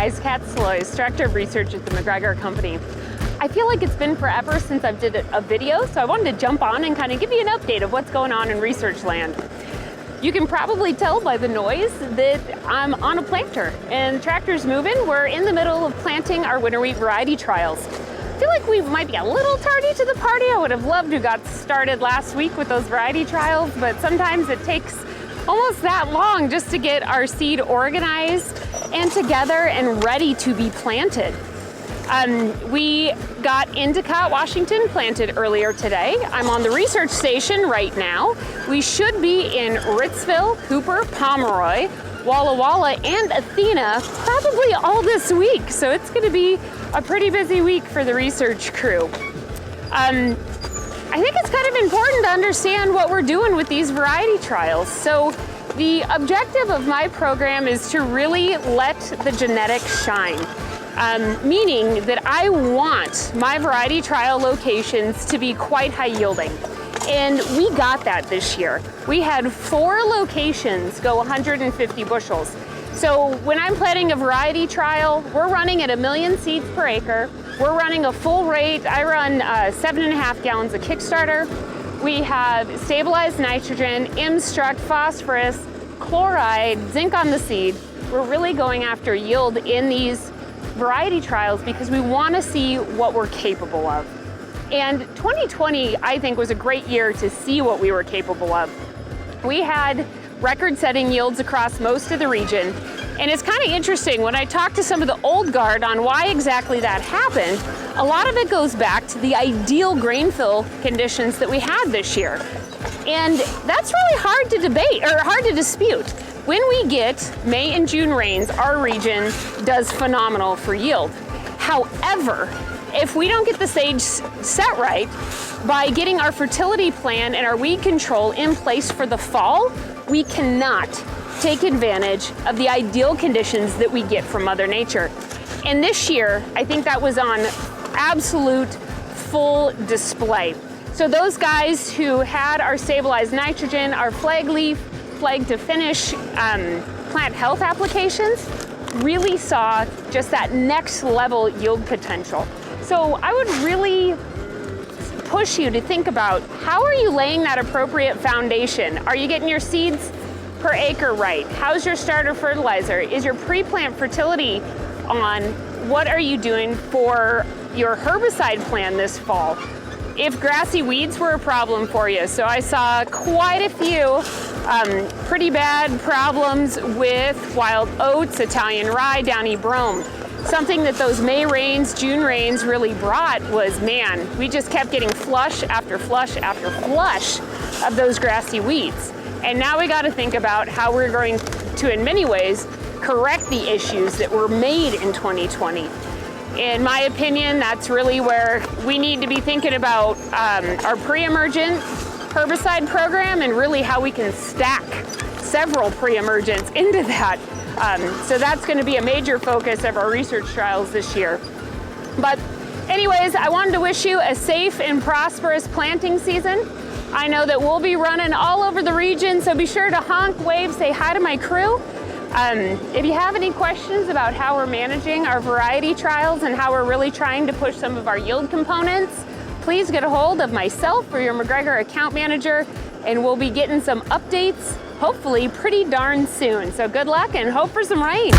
guys, Kat Sloys, Director of Research at the McGregor Company. I feel like it's been forever since I've did a video, so I wanted to jump on and kind of give you an update of what's going on in research land. You can probably tell by the noise that I'm on a planter and the tractor's moving. We're in the middle of planting our winter wheat variety trials. I feel like we might be a little tardy to the party. I would have loved to have got started last week with those variety trials, but sometimes it takes almost that long just to get our seed organized and together and ready to be planted. We got Endicott, Washington planted earlier today. I'm on the research station right now. We should be in Ritzville, Hooper, Pomeroy, Walla Walla, and Athena probably all this week. So it's gonna be a pretty busy week for the research crew. I think it's kind of important to understand what we're doing with these variety trials. So the objective of my program is to really let the genetics shine. Meaning that I want my variety trial locations to be quite high yielding. And we got that this year. We had 4 locations go 150 bushels. So when I'm planting a variety trial, we're running at 1 million seeds per acre. We're running a full rate. I run 7.5 gallons of Kickstarter. We have stabilized nitrogen, M-struct, phosphorus, chloride, zinc on the seed. We're really going after yield in these variety trials because we want to see what we're capable of. And 2020, I think, was a great year to see what we were capable of. We had record-setting yields across most of the region. And it's kind of interesting, when I talk to some of the old guard on why exactly that happened, a lot of it goes back to the ideal grain fill conditions that we had this year. And that's really hard to debate, or hard to dispute. When we get May and June rains, our region does phenomenal for yield. However, if we don't get the sage set right by getting our fertility plan and our weed control in place for the fall, we cannot take advantage of the ideal conditions that we get from Mother Nature. And this year, I think that was on absolute full display. So those guys who had our stabilized nitrogen, our flag leaf, flag to finish plant health applications really saw just that next level yield potential. So I would really push you to think about, how are you laying that appropriate foundation? Are you getting your seeds per acre right? How's your starter fertilizer? Is your pre-plant fertility on? What are you doing for your herbicide plan this fall? If grassy weeds were a problem for you, so I saw quite a few pretty bad problems with wild oats, Italian rye, downy brome. Something that those May rains, June rains really brought was, man, we just kept getting flush after flush after flush of those grassy weeds. And now we got to think about how we're going to, in many ways, correct the issues that were made in 2020. In my opinion, that's really where we need to be thinking about our pre-emergent herbicide program and really how we can stack several pre-emergents into that. So that's going to be a major focus of our research trials this year. But anyways, I wanted to wish you a safe and prosperous planting season. I know that we'll be running all over the region, so be sure to honk, wave, say hi to my crew. If you have any questions about how we're managing our variety trials and how we're really trying to push some of our yield components, please get a hold of myself or your McGregor account manager, and we'll be getting some updates, hopefully pretty darn soon. So good luck and hope for some rain.